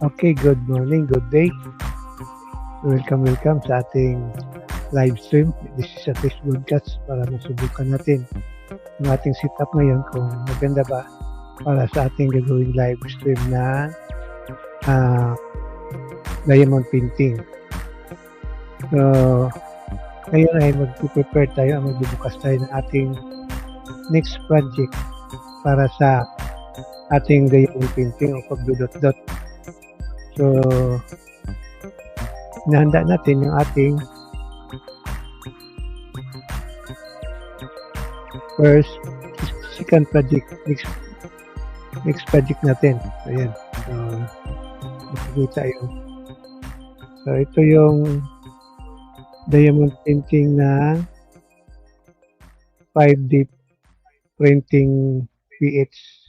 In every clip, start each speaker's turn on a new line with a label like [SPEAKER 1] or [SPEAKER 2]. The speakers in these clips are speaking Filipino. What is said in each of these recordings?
[SPEAKER 1] Okay, good morning, good day. Welcome sa ating live stream. This is a test broadcast para masubukan natin yung ating setup ngayon kung maganda ba para sa ating gagawing live stream na diamond painting. So, ngayon ay mag-prepare tayo, magbubukas tayo ng ating next project para sa ating diamond painting o pagdudot-dot. So, inahanda natin yung ating second project, next project natin. So, ayan. So, makikita yun. So, ito yung diamond painting na 5D printing PH.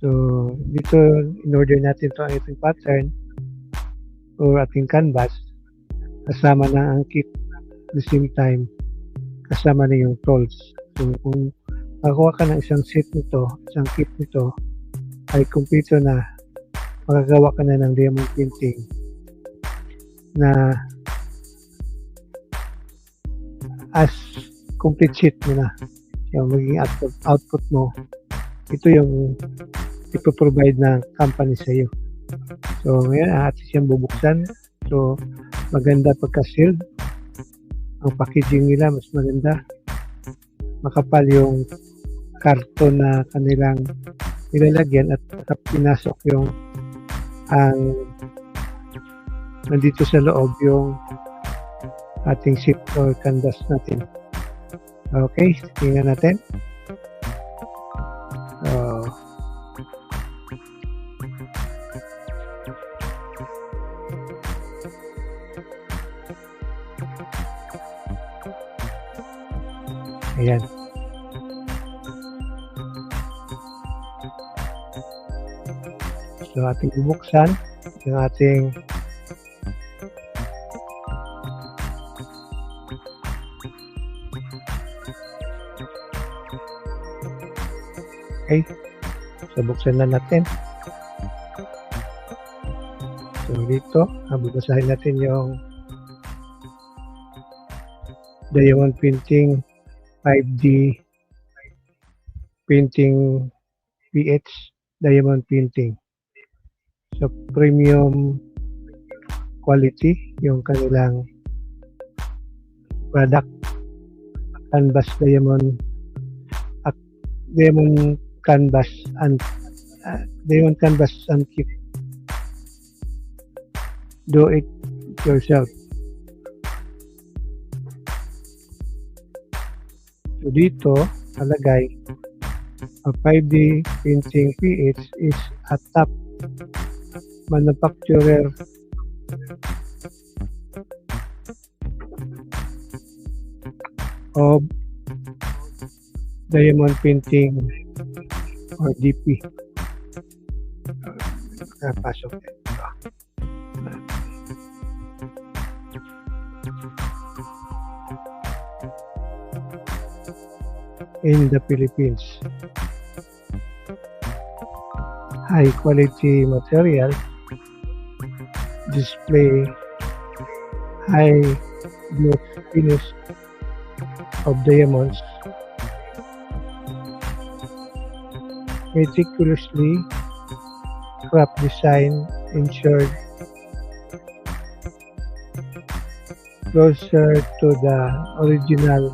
[SPEAKER 1] So, dito, in-order natin ito ang ating pattern or ating canvas. Kasama na ang kit at the same time, kasama na yung tools. So, kung makakuha ka ng isang set nito, isang kit nito, ay kumpleto na, makagawa ka na ng diamond painting na as complete sheet mo na. Yung magiging output mo, ito yung ipoprovide ng company sa iyo. So, ngayon, atin siyang bubuksan. So, maganda pagka-sealed. Ang packaging nila, mas maganda. Makapal yung karton na kanilang nilalagyan at pinasok yung nandito sa loob yung ating sheet or canvas natin. Okay, tingnan natin. Ayan. So, ating bubuksan yung ating okay. So, buksan na natin. So, dito, babasahin natin yung diamond painting 5D painting PH diamond painting. So, premium quality yung kanilang product. Canvas diamond canvas and kit. Do it yourself. So, dito, nalagay, ang 5D painting PH is a top manufacturer of diamond painting or DP. Pasok ito. In the Philippines. High quality material, display high gloss finish of diamonds, meticulously craft design ensured closer to the original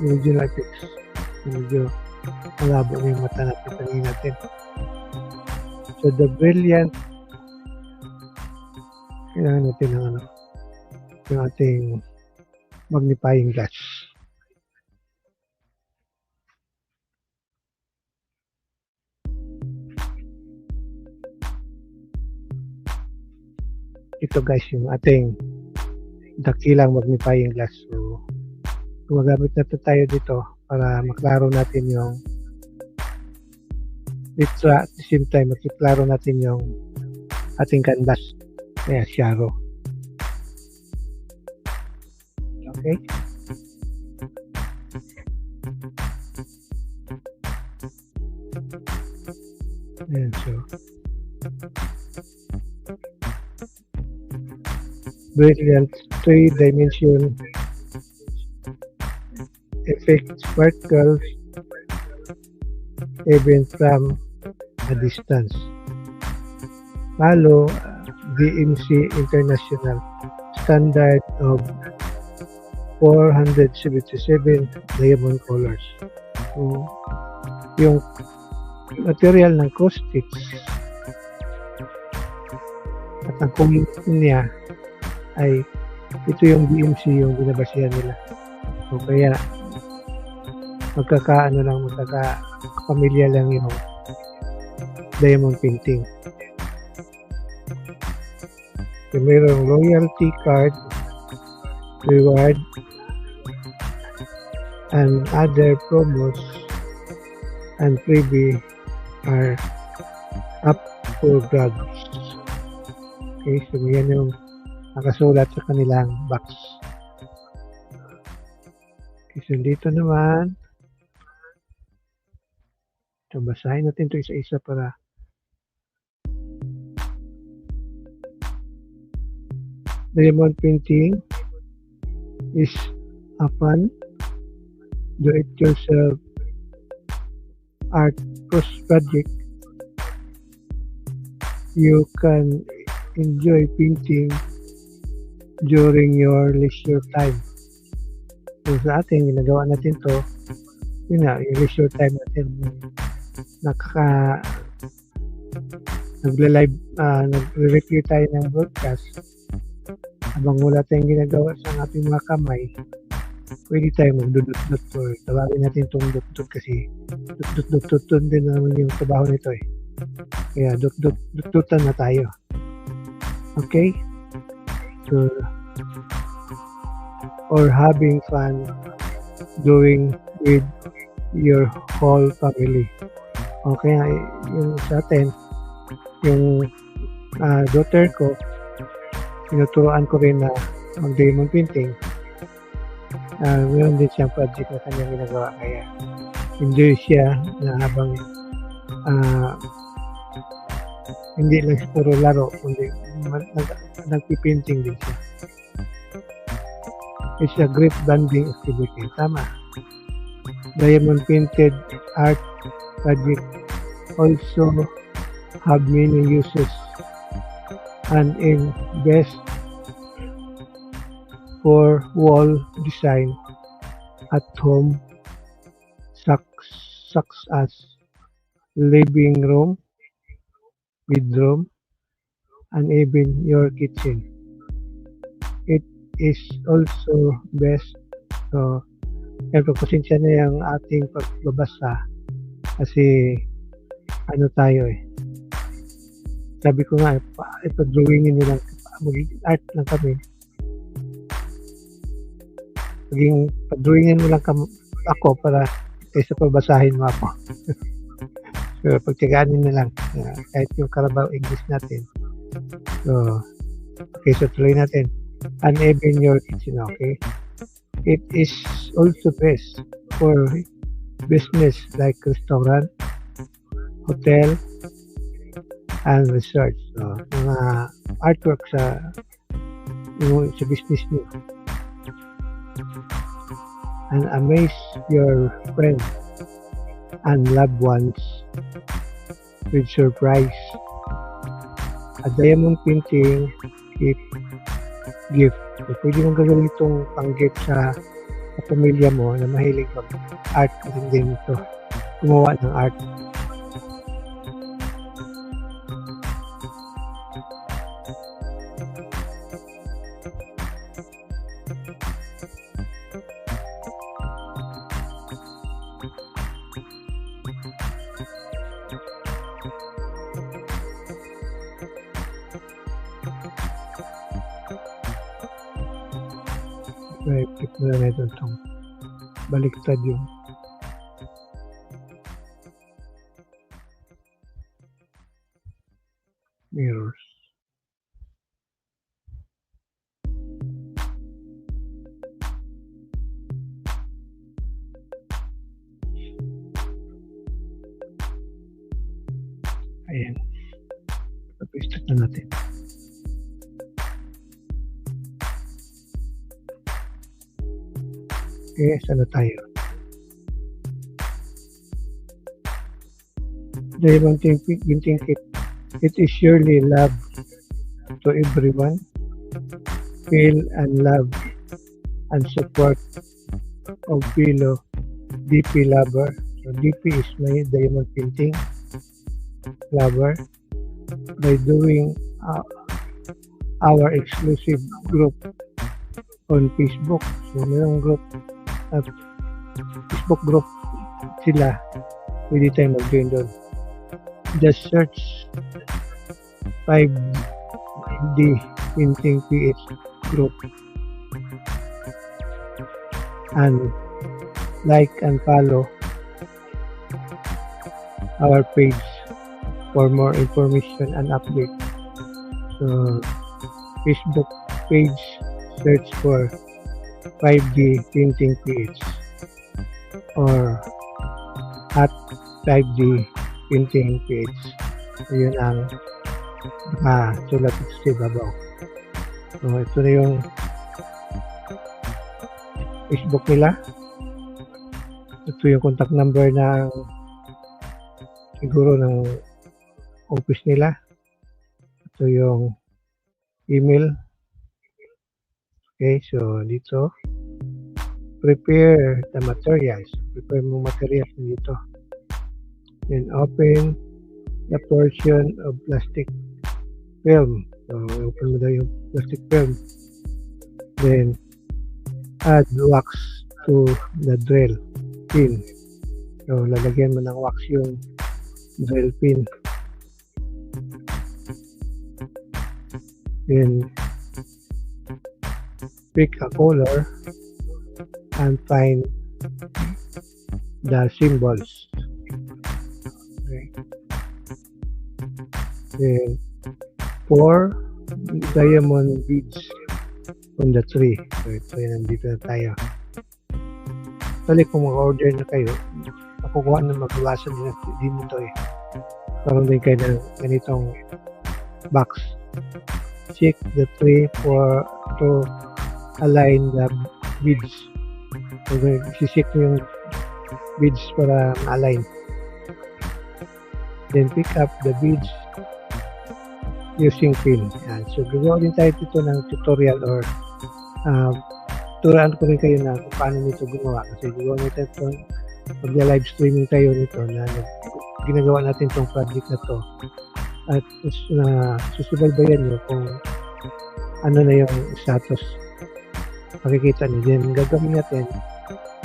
[SPEAKER 1] original effects. Medyo malabo na yung mata natin, paningin natin. So, the brilliant, kailangan natin ng yung ating magnifying glass. Ito guys, yung ating dakilang magnifying glass. So, gumagamit na tayo dito para maklaro natin yung litra at the same time makiklaro natin yung ating canvas. Kaya shallow. Okay. Ayan, so brilliant 3-dimension effect sparkles even from a distance. Follow DMC International standard of 477 diamond colors. So, yung material ng cross stitch at ang combination niya ay ito yung DMC yung binabasihan nila. So, kaya magkakapamilya lang yung diamond painting. So, mayroong loyalty card, reward, and other promos and freebie are up for grabs. Okay, so yan yung nakasulat sa kanilang box. Okay, so dito naman, so basahin natin ito isa-isa para diamond painting is a fun do-it-yourself art project. You can enjoy painting during your leisure time. So sa atin, ginagawa natin to, yun nga, yung leisure time natin, nagla-live, nagre-review tayo ng broadcast. Habang wala tayong ginagawa sa ating mga kamay, pwede tayo magdudut-dut or tawagin natin itong dut-dut kasi dut-dut-dut din naman yung trabaho nito eh. Kaya dut-dutan na tayo. Okay? So, or having fun doing with your whole family. Okay, yung sa atin, yung daughter ko, tinuturoan ko rin na mag-diamond painting. Meron din siyang project na kanyang ginagawa, kaya enjoy siya na habang hindi lang puro laro, kundi nagpipainting din siya. It's a great bonding activity. Tama. Diamond painted art project also have many uses and in best for wall design at home such as living room, bedroom, and even your kitchen. It is also best. So, pasensya na yung ating pagbabasa kasi ano tayo eh. Sabi ko nga, ipa-drawingin nyo lang, magiging art lang kami. Maging pa-drawingin mo lang ako para kaysa pabasahin mo ako. So, pagtiyaganin na lang, kahit yung Carabao English natin. So, okay, so tuloy natin. And even your kitchen, okay? It is also best for business like restaurant, hotel, and resort. So, mga artwork sa business niyo. And amaze your friends and loved ones with surprise. A diamond painting gift. So, pwede mong gagawin itong pang-gift sa pamilya mo na mahilig mag-art din ito. Gumawa ng art. Click mo na natin itong baliktad yung mirrors. Ayan. Start na natin. Okay, saan na tayo? Diamond Ginting Kit. It is surely love to everyone. Feel and love and support of fellow DP lover. So DP is my diamond painting lover. By doing our exclusive group on Facebook. So mayroong group Facebook group sila. Pwede tayo mag-join doon. Just search 5D Painting PH group and like and follow our page for more information and update. So Facebook page, search for 5D Painting PH or at 5D Painting PH. So yun ang sulat sa ibabaw. So ito na yung Facebook nila. Ito yung contact number ng siguro ng office nila. Ito yung email. Okay, so dito prepare the materials. Prepare mo materials dito. Then open the portion of plastic film. So open mo daw yung plastic film. Then add wax to the drill pin. So lalagyan mo ng wax yung drill pin. Then pick a color and find the symbols. Okay. Then pour diamond beads on the tree. So ito yun, nandito na tayo. Actually, kung mag-order na kayo, nakukuha na magbawasan din mo ito eh. Karoon din kayo ng ganitong box. Check the tree to align the beads. So, isi-check mo yung beads para ma-align. Then pick up the beads using pin. Yan. So gagawa din tayo dito ng tutorial or turuan ko rin kayo na kung paano nito gumawa. Kasi gagawa natin ito, pag-live streaming tayo nito na ginagawa natin itong project na to. At susubaybayan nyo kung ano na yung status. Makikita nyo din. Gagawin natin,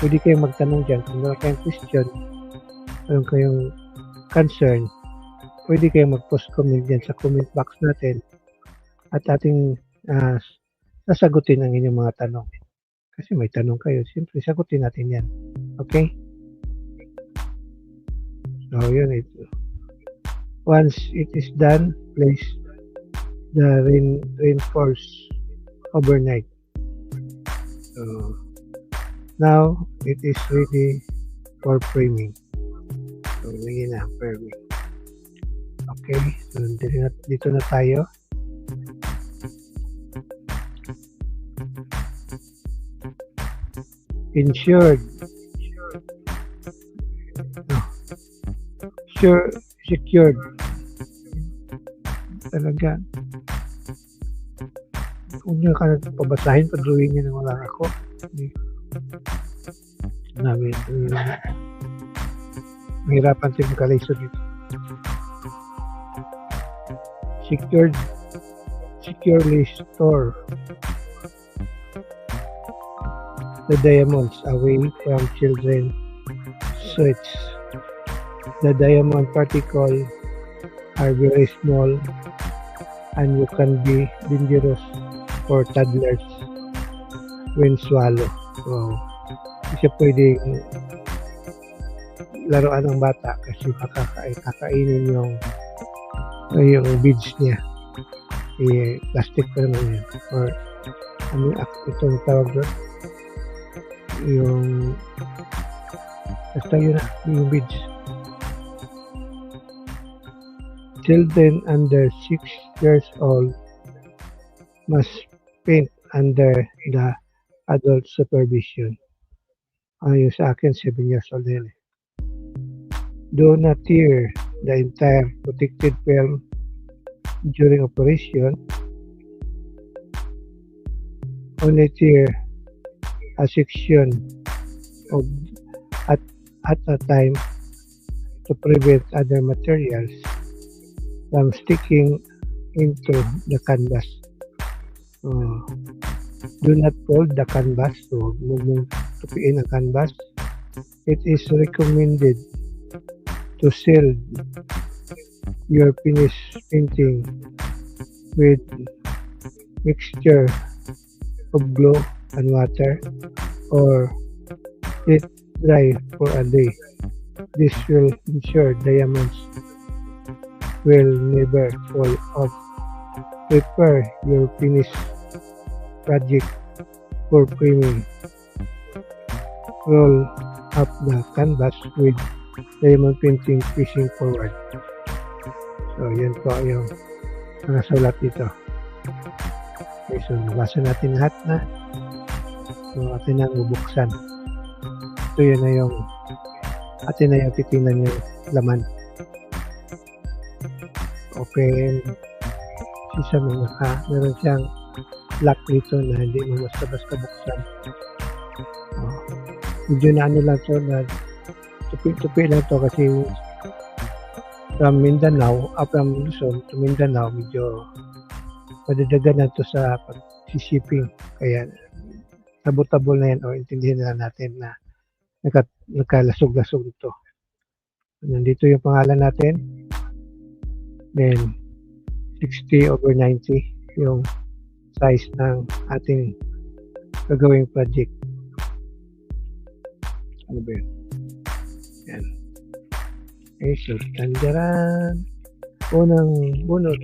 [SPEAKER 1] pwede kayong magtanong dyan. Kung meron kayong question, meron kayong concern, pwede kayong mag-post comment dyan sa comment box natin at ating sasagutin ang inyong mga tanong. Kasi may tanong kayo, siyempre sagutin natin yan. Okay? So, yun ito. Once it is done, place the reinforce overnight. So, now it is ready for framing. So, lagyan na, framing. Okay, so dito na tayo. Insured. No. Secured. Talaga. Kung nyo ka pabasahin, padrawing nyo na wala ako. Mahirapan tayo magkalaysod dito. Securely store the diamonds away from children's sweats. The diamond particles are very small and you can be dangerous for toddlers when swallow. So, hindi siya pwedeng laruan ng bata kasi kakainin yung beads niya. Plastic pa naman yan. Or ano itong tawag doon? Yung basta yun na, yung beads. Children under 6 years old must paint under the adult supervision. Yung sa akin, 7 years old din. Do not tear the entire protected film during operation. Only tear a section of at a time to prevent other materials from sticking into the canvas. Do not fold the canvas. So, huwag mong tupiin ang canvas. It is recommended to seal your finished painting with mixture of glue and water, or let dry for a day. This will ensure diamonds will never fall off. Prepare your finished project for framing. Roll up the canvas with diamond painting facing forward. So, yan po yung mga sulat dito. Okay, so nabasa natin lahat na. So, atin na bubuksan. Ito yun na yung atin na yung titingnan yung laman. Open. Isa meron siyang lock dito na hindi mo basta-basta buksan. Medyo na ano lang to na tupi-tupi lang to kasi from Mindanao, from Luzon to Mindanao, medyo madadagan na to sa pag-shipping. Kaya tabot-tabol na yan o intindihin na natin na nagkalasog-lasog ito. Nandito yung pangalan natin. Then 60/90 yung size ng ating gagawing project. Ano ba yun? Yan. Okay, so tandaran. Unang bunot.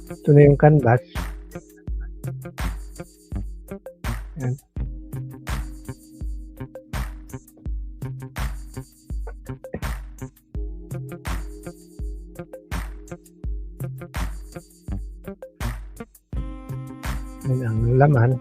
[SPEAKER 1] Ito na yung canvas. Yan. Yan ang laman.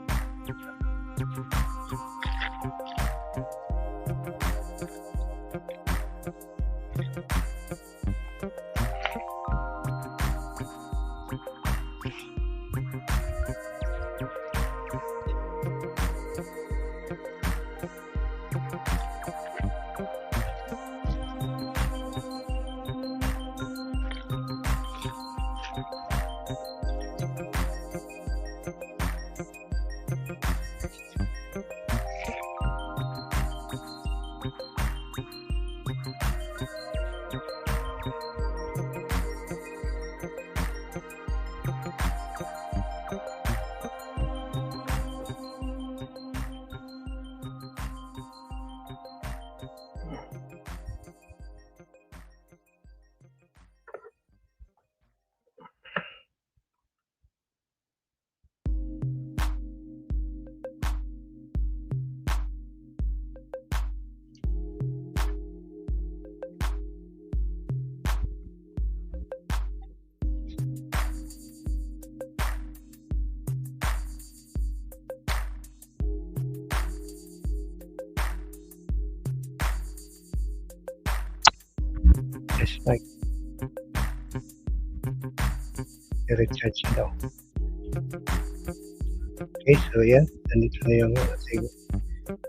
[SPEAKER 1] Just like i-recharge daw. Okay, so yan. Nandito na yung ating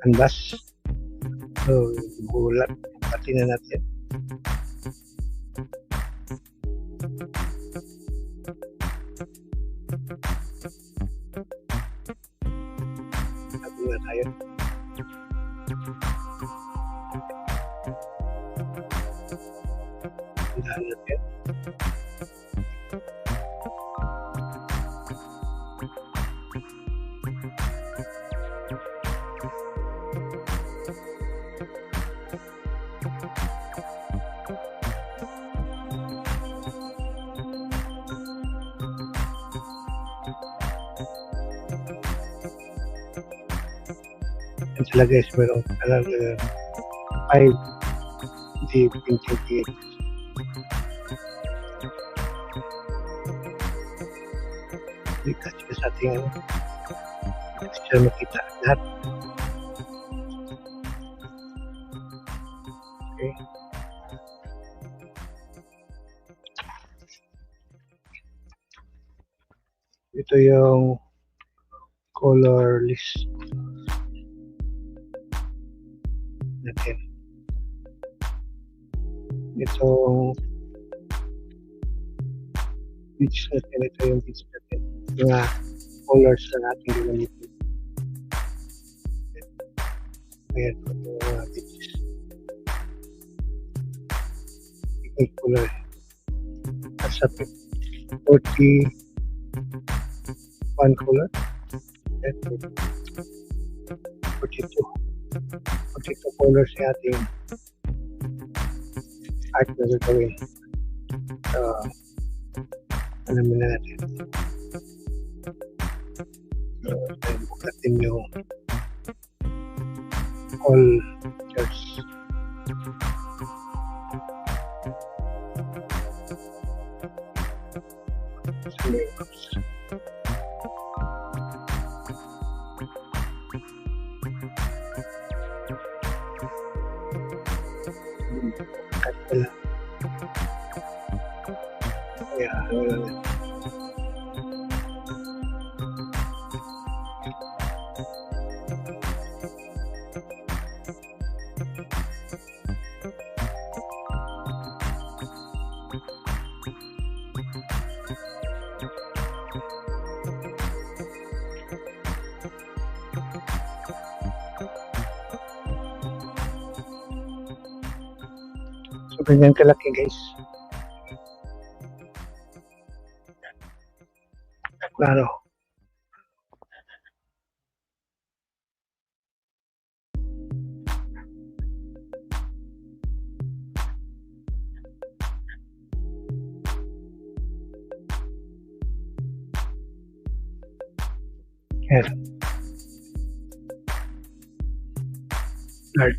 [SPEAKER 1] canvas. So, bulat. Pati na natin. Sabi na tayo. Tandaan natin. Yan sila guys, pero talaga 5D printing TX. Dito siya sa ating ano. Dito siya makita lahat. Okay. Ito yung color list natin. Itong beach natin, ito yung beach natin. Mga colors na natin gagamitin. Ayan po yung mga beach. Pink color. At sa 41 color. Ayan, 42 colors yung ating art na gagawin. So, alamin na natin. So, bukatin yung all pictures. So, ganyan kalaki guys. Klaro. Yes. Start.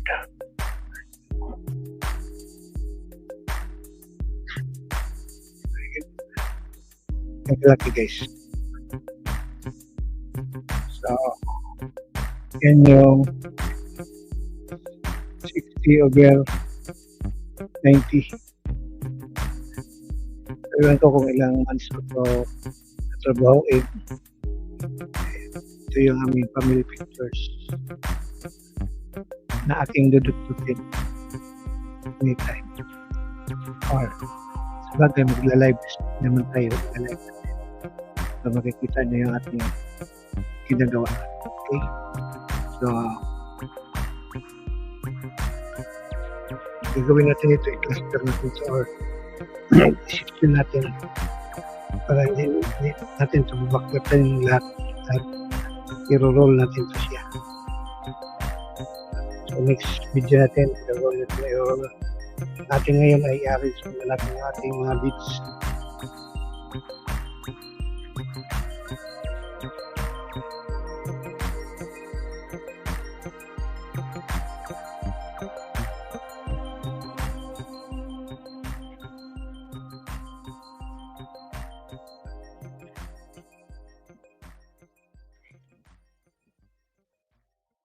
[SPEAKER 1] Laki guys. So, yan yung 60 over 90. Ewan ko kung ilang months ko ito natrabahoin. Ito yung aming family pictures na aking dudututin anytime. Or sabagay magla-live naman tayo, magla-live natin. So makikita nyo yung ating ginagawa. Okay? So gagawin natin ito, i-cluster natin ito or i-section natin para hindi natin ito mabaklatan yung lahat at i-roll natin ito siya. So next video natin, i-roll natin, i-roll natin ngayon ay i-arrange natin yung ating mga beads